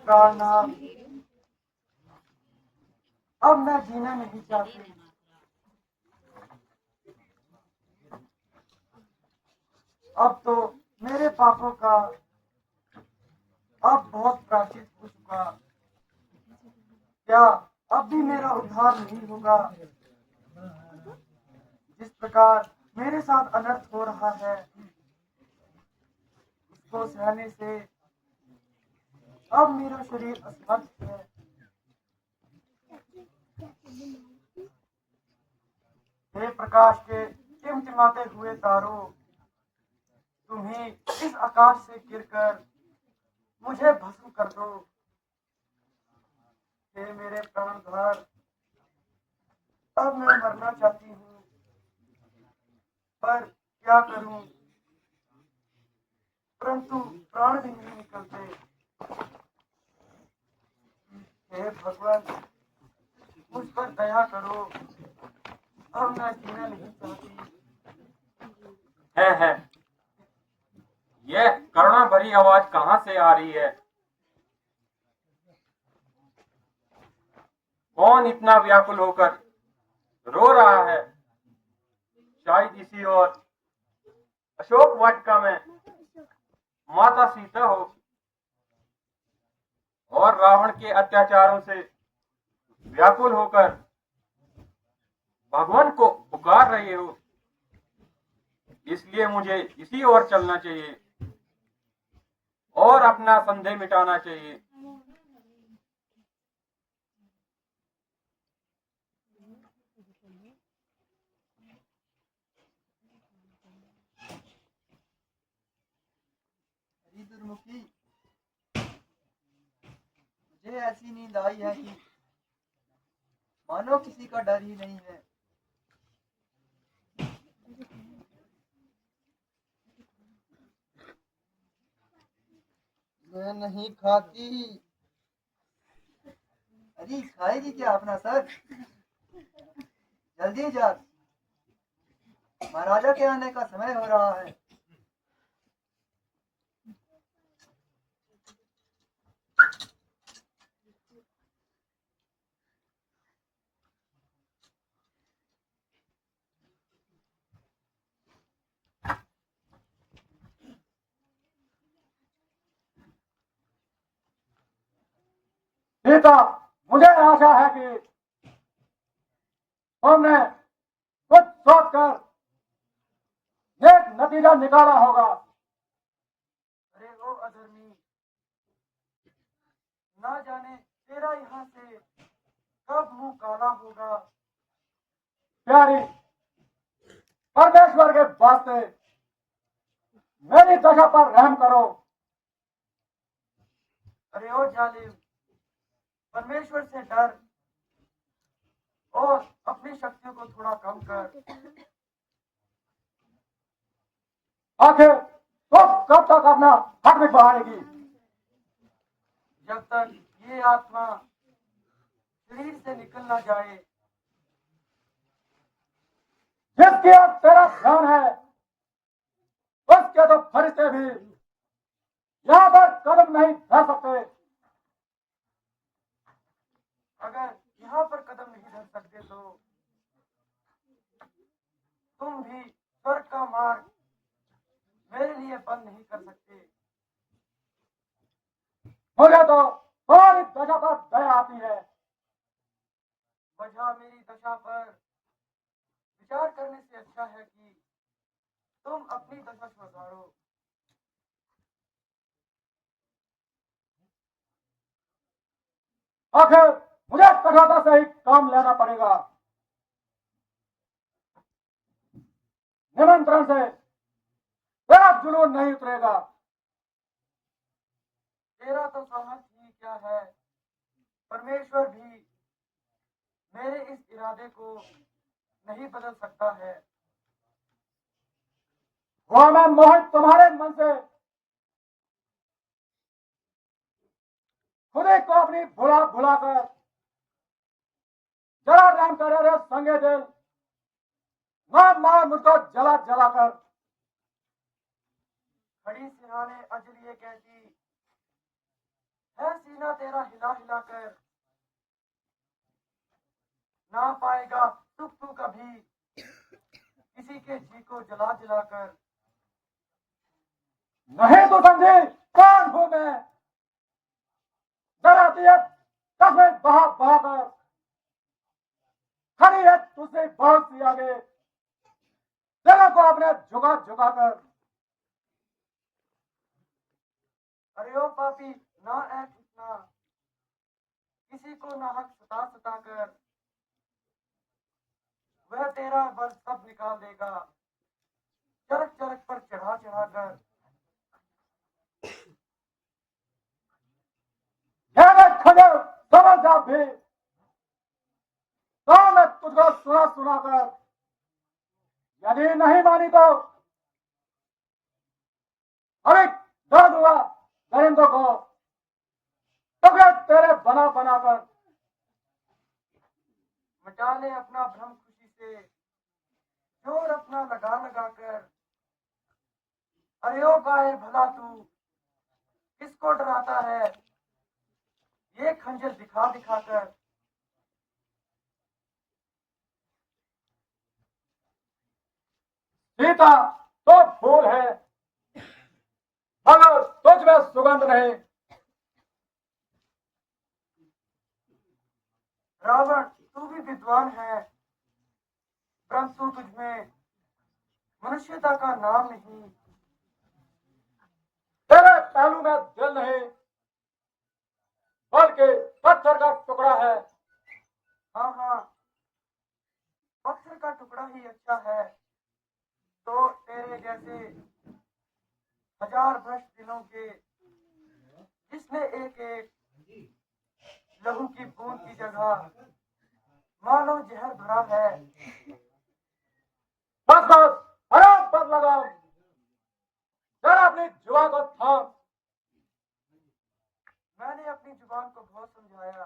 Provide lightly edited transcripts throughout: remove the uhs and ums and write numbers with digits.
कालनाथ, अब मैं जीना नहीं चाहती। अब तो मेरे पापों का अब बहुत प्रायश्चित हो चुका। क्या अब भी मेरा उद्धार नहीं होगा? जिस प्रकार मेरे साथ अनर्थ हो रहा है, उसको सहने से अब मेरा शरीर असमर्थ है। हे प्रकाश के टिमटिमाते हुए तारों, तुम्हें इस आकाश से गिरकर मुझे भस्म कर दो। हे मेरे प्राणधार, अब मैं मरना चाहती हूँ, पर क्या करूं? परंतु प्राण भी नहीं निकलते। हे भगवान, मुझ पर दया करो, अब मैं जीना नहीं चाहती। है यह करुणा भरी आवाज कहाँ से आ रही है? कौन इतना व्याकुल होकर रो रहा है? शायद इसी और अशोक वाटिका में माता सीता हो और रावण के अत्याचारों से व्याकुल होकर भगवान को पुकार रहे हो। इसलिए मुझे इसी ओर चलना चाहिए और अपना संदेह मिटाना चाहिए। दुर्मुखी, मुझे ऐसी नींद आई है कि मानो किसी का डर ही नहीं है। मैं नहीं खाती। अरे खाएगी क्या अपना सर? जल्दी जा, महाराजा के आने का समय हो रहा है। सीता, मुझे आशा है कि तुमने कुछ सोचकर एक नतीजा निकाला होगा। अरे ओ अधर्मी, ना जाने तेरा यहाँ से कब मुंह काला होगा। प्यारी, परमेश्वर के वास्ते मेरी दशा पर रहम करो। अरे ओ जालिम, परमेश्वर से डर और अपनी शक्तियों को थोड़ा कम कर। आखिर तो कब तक अपना हक निभाएगी? जब तक ये आत्मा शरीर से निकल ना जाए। जिसकी ओर तेरा ध्यान है, उसके तो फरिश्ते भी यहाँ पर कदम नहीं धर सकते। अगर यहाँ पर कदम नहीं धर सकते तो तुम भी स्वर्ग का मार्ग मेरे लिए बंद नहीं कर सकते। मुझे तो तुम्हारी दशा पर दया आती है। वजह मेरी दशा पर विचार करने से अच्छा है कि तुम अपनी दशा सुधारो। आखिर मुझे कठोरता से ही काम लेना पड़ेगा। निमंत्रण से तेरा जुनून नहीं उतरेगा। तेरा तो साहस ही क्या है, परमेश्वर भी मेरे इस इरादे को नहीं बदल सकता है। हुआ मैं मोहित तुम्हारे मन से खुदे को अपनी भुला भुलाकर जरा राम करे रे संगे दिल, मार मार मुझको जला जलाकर। खड़ी सिरहाने अजलिए कहती है, सीना तेरा हिला हिला कर ना पाएगा सुख तू कभी किसी के जी को जला जला कर। नहीं तो समझे कौन हूं मैं, जरा दियत तस्वीर बहा बहा कर खड़ी है तुझसे बहुत सी आगे, जगह को अपने झुका झुका कर। अरे ओ पापी ना ऐठ इतना किसी को ना हक सता सता कर, वह तेरा बल सब निकाल देगा चरक चरक पर चढ़ा चढ़ा कर। खजर समझ जा भी तो मैं तुझको सुना सुना कर, यदि नहीं मानी तो अरे दर्द हुआ दरिंदों को तो फिर तेरे बना बना कर। मिटा ले अपना भ्रम खुशी से जोर अपना लगा लगा कर। अरे ओ गाए भला तू किसको डराता है ये खंजर दिखा दिखा कर। सीता तो फूल है मगर तुझ में सुगंध नहीं। रावण तू भी विद्वान है परंतु तुझमें मनुष्यता का नाम नहीं। तेरे पहलू में दिल नहीं बल्कि पत्थर का टुकड़ा है। हाँ हाँ पत्थर का टुकड़ा ही अच्छा है तो तेरे जैसे हजार भ्रष्ट दिनों के जिसने एक एक लहू की बूंद की जगह मानो जहर भरा है। बस बस आराम पर लगाओ, जरा अपनी जुबान को थाम। मैंने अपनी जुबान को बहुत समझाया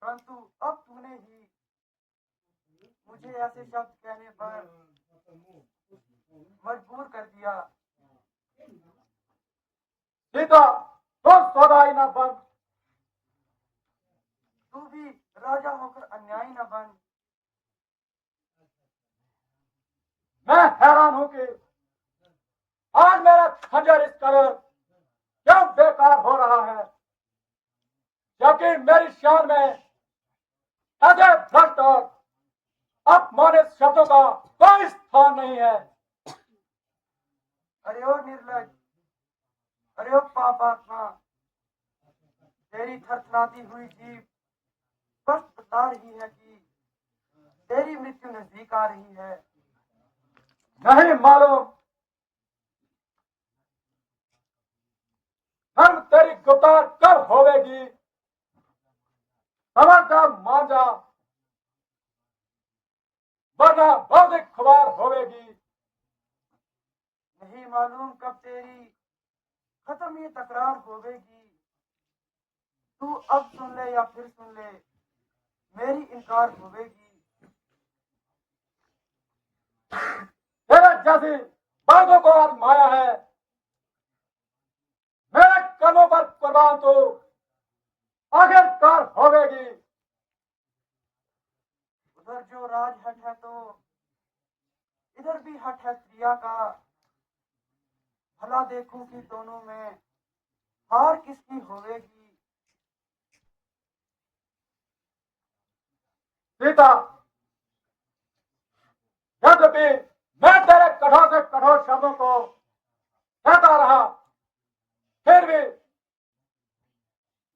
परंतु अब तूने ही मुझे ऐसे शब्द कहने पर मजबूर कर दिया। सीता तो सौदाई न बन, तू भी राजा होकर अन्यायी न बन। मैं हैरान हूं कि आज मेरा खंजर इस कदर क्यों बेकार हो रहा है, जबकि मेरी शान में ऐसे भ्रष्ट और अपमानित शब्दों का कोई स्थान नहीं है। अरे ओ निर्लज, अरे ओ पापात्मा, तेरी थरथराती हुई जीभ स्पष्ट बता रही है कि तेरी मृत्यु नजदीक आ रही है। नहीं मालूम हम तेरी गुफ्तार कब होवेगी, समझदार मान जा वरना भौतिक खुबार होवेगी। नहीं मालूम कब तेरी खत्म ये तकरार होवेगी। तू अब सुन ले या फिर सुन ले मेरी इनकार होवेगी। तेरे जैसी बातों को आजमाया है, मेरे कर्मों पर कुर्बान तो आखिरकार होवेगी। उधर जो राज हट है तो इधर भी हट है क्रिया का। भला देखूं कि दोनों में हार किसकी होवेगी। सीता यद्यपि मैं तेरे कठोर से कठोर शब्दों को कहता रहा, फिर भी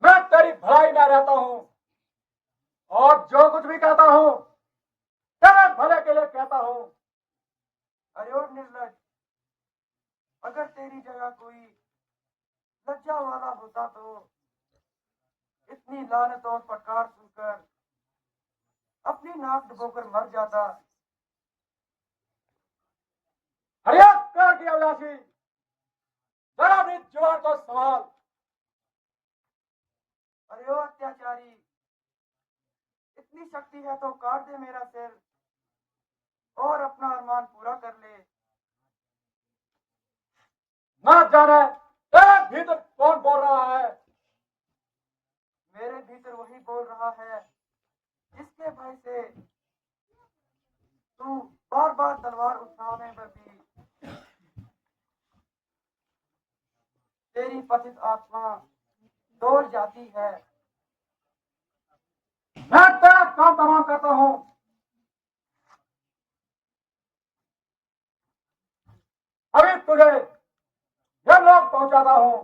मैं तेरी भलाई में रहता हूं और जो कुछ भी कहता हूं तेरे भले के लिए कहता हूं। अरे ओ निर्लज, अगर तेरी जगह कोई लज्जा वाला होता तो इतनी लानत और फटकार सुनकर अपनी नाक डुबोकर मर जाता। हरियाणा की अभिलाषी, जरा अपनी जुबान को संभाल। अरे ओ अत्याचारी, इतनी शक्ति है तो काट दे मेरा सिर और अपना अरमान पूरा कर ले। ना जाने तेरे भीतर कौन बोल रहा है, पतित आत्मा डोल जाती है। मैं तेरा काम तमाम करता हूँ। अभी तुझे यह लोग पहुंचाता हूँ।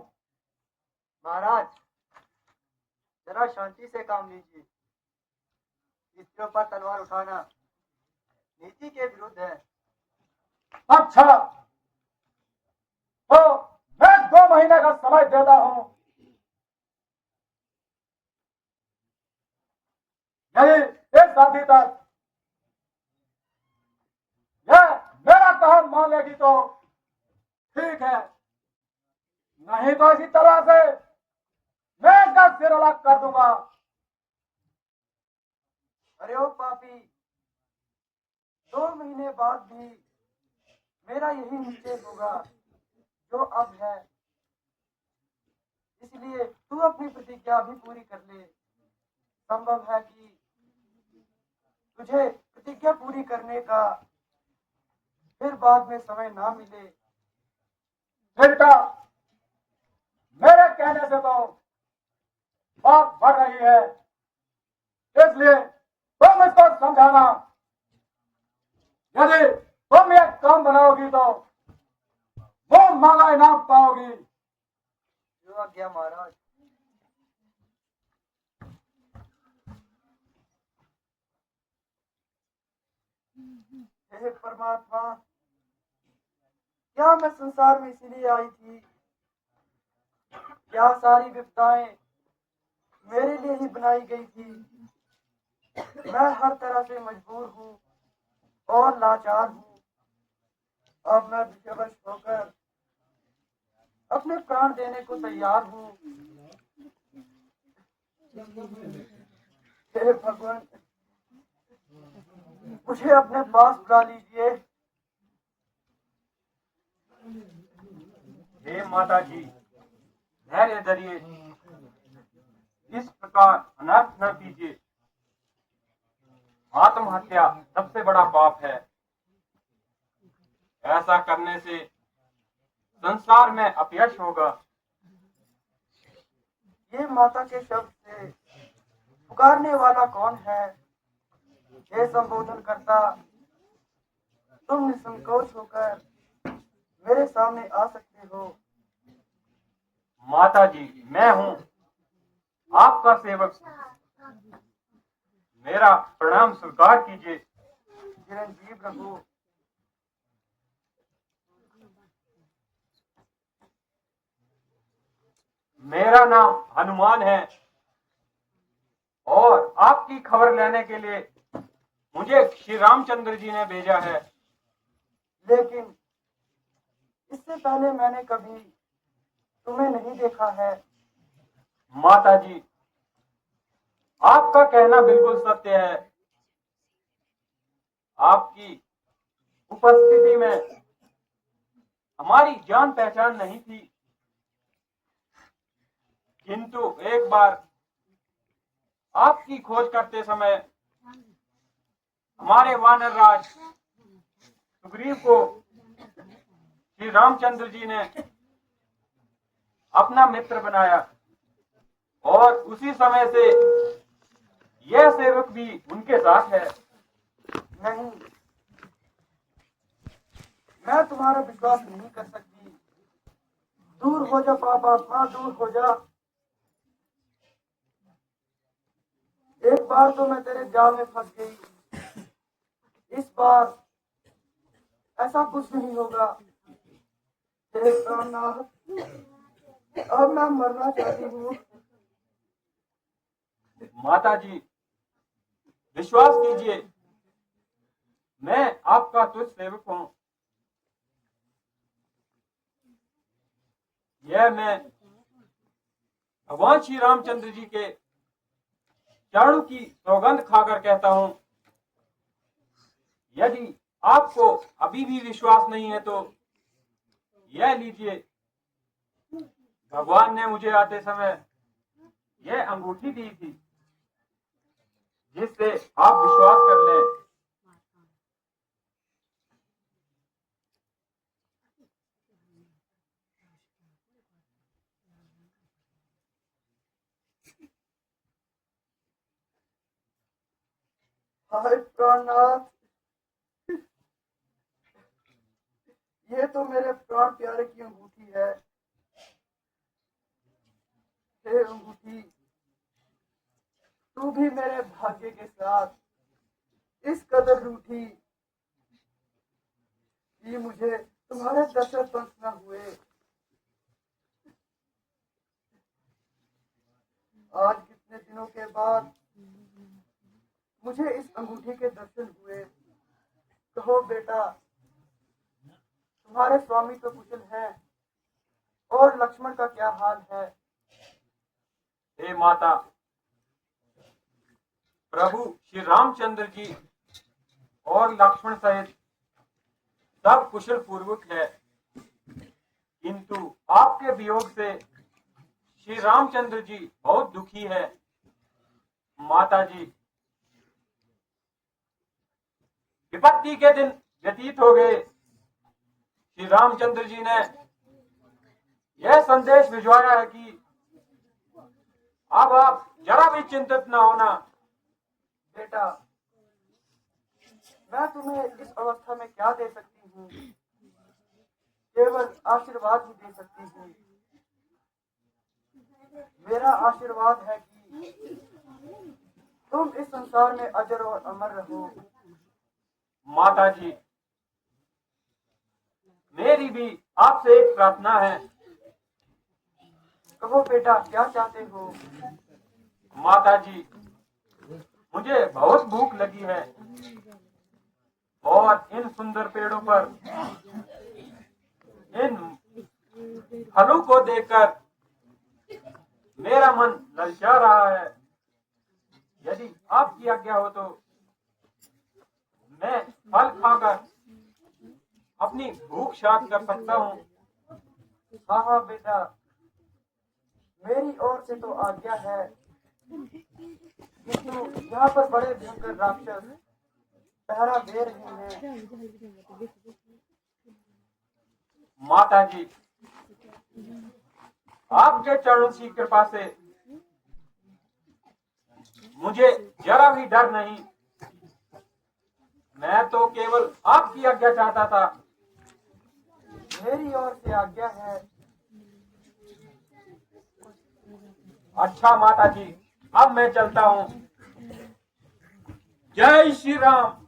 महाराज, जरा शांति से काम लीजिए। इसके ऊपर तलवार उठाना नीति के विरुद्ध है। अच्छा, तो मैं 2 महीने का समय देता हूँ। यदि इस अवधि तक यह मेरा कहन मान लेगी तो ठीक है, नहीं तो इसी तरह से मैं इसका सिर अलग कर दूंगा। अरे ओ पापी, 2 महीने बाद भी मेरा यही निश्चय होगा जो अब है। इसलिए तू अपनी प्रतिज्ञा भी पूरी कर ले। संभव है कि तुझे प्रतिज्ञा पूरी करने का फिर बाद में समय ना मिले। बेटा, मेरे कहने से तो बात बढ़ रही है, इसलिए तुम इसको समझाना। यदि तुम ये काम बनाओगी तो वो मांगा इनाम पाओगी। जो आज्ञा महाराज। हे परमात्मा, क्या मैं संसार में इसीलिए आई थी? क्या सारी विपदाएं मेरे लिए ही बनाई गई थी? मैं हर तरह से मजबूर हूँ और लाचार हूँ। अब मैं विवश होकर अपने प्राण देने को तैयार हूँ। हे भगवान, मुझे अपने पास बुला लीजिए। हे माता जी, धैर्य धरिए, इस प्रकार अनर्थ न कीजिए। आत्महत्या सबसे बड़ा पाप है। ऐसा करने से संसार में अपयश होगा। ये माता के शब्द से पुकारने वाला कौन है? हे संबोधन करता, तुम निसंकोच होकर मेरे सामने आ सकते हो। माता जी, मैं हूँ आपका सेवक। मेरा प्रणाम स्वीकार कीजिए। चिरंजीव प्रभु, मेरा नाम हनुमान है और आपकी खबर लेने के लिए मुझे श्री रामचंद्र जी ने भेजा है। लेकिन इससे पहले मैंने कभी तुम्हें नहीं देखा है। माता जी, आपका कहना बिल्कुल सत्य है। आपकी उपस्थिति में हमारी जान पहचान नहीं थी, किंतु एक बार आपकी खोज करते समय हमारे वानर राज सुग्रीव को श्री रामचंद्र जी ने अपना मित्र बनाया और उसी समय से यह सेवक भी उनके साथ है। नहीं, मैं तुम्हारा विश्वास नहीं कर सकती। दूर हो जा पापात्मा, दूर हो जा। एक बार तो मैं तेरे जाल में फंस गई, इस बार ऐसा कुछ नहीं होगा। हे प्राणनाथ, अब मैं मरना चाहती हूँ। माता जी, विश्वास कीजिए, मैं आपका तुच्छ सेवक हूँ। यह मैं भगवान श्री रामचंद्र जी के चरणों की सौगंध खाकर कहता हूँ। यदि आपको अभी भी विश्वास नहीं है तो यह लीजिए, भगवान ने मुझे आते समय यह अंगूठी दी थी जिससे आप विश्वास कर लें। हाय प्राणनाथ, ये तो मेरे प्राण प्यारे की अंगूठी है। हे अंगूठी, तू भी मेरे भाग्य के साथ इस कदर रूठी कि मुझे तुम्हारे दर्शन पंख न हुए। आज कितने दिनों के बाद मुझे इस अंगूठी के दर्शन हुए। कहो बेटा, तुम्हारे स्वामी तो कुशल हैं, और लक्ष्मण का क्या हाल है? हे माता, प्रभु श्री रामचंद्र जी और लक्ष्मण सहित सब कुशल पूर्वक है, किंतु आपके वियोग से श्री रामचंद्र जी बहुत दुखी है। माता जी, विपत्ति के दिन व्यतीत हो गए। श्री रामचंद्र जी ने यह संदेश भिजवाया है कि अब आप जरा भी चिंतित न होना। बेटा, मैं तुम्हें इस अवस्था में क्या दे सकती हूँ? केवल आशीर्वाद ही दे सकती हूँ। मेरा आशीर्वाद है कि तुम इस संसार में अजर और अमर रहो। माता जी, मेरी भी आपसे एक प्रार्थना है। कहो बेटा, क्या चाहते हो? माता जी, मुझे बहुत भूख लगी है और इन सुंदर पेड़ों पर इन फलों को देखकर मेरा मन ललचा रहा है। यदि आपकी आज्ञा हो तो मैं फल खाकर अपनी भूख शांत कर सकता हूँ। हाँ हाँ बेटा, मेरी ओर से तो आज्ञा है, किंतु यहाँ पर बड़े भयंकर राक्षस पहरा दे रहे हैं। माता जी, आपके चरणों की कृपा से मुझे जरा भी डर नहीं। मैं तो केवल आपकी आज्ञा चाहता था। मेरी ओर से आज्ञा है। अच्छा माता जी, अब मैं चलता हूँ। जय श्री राम।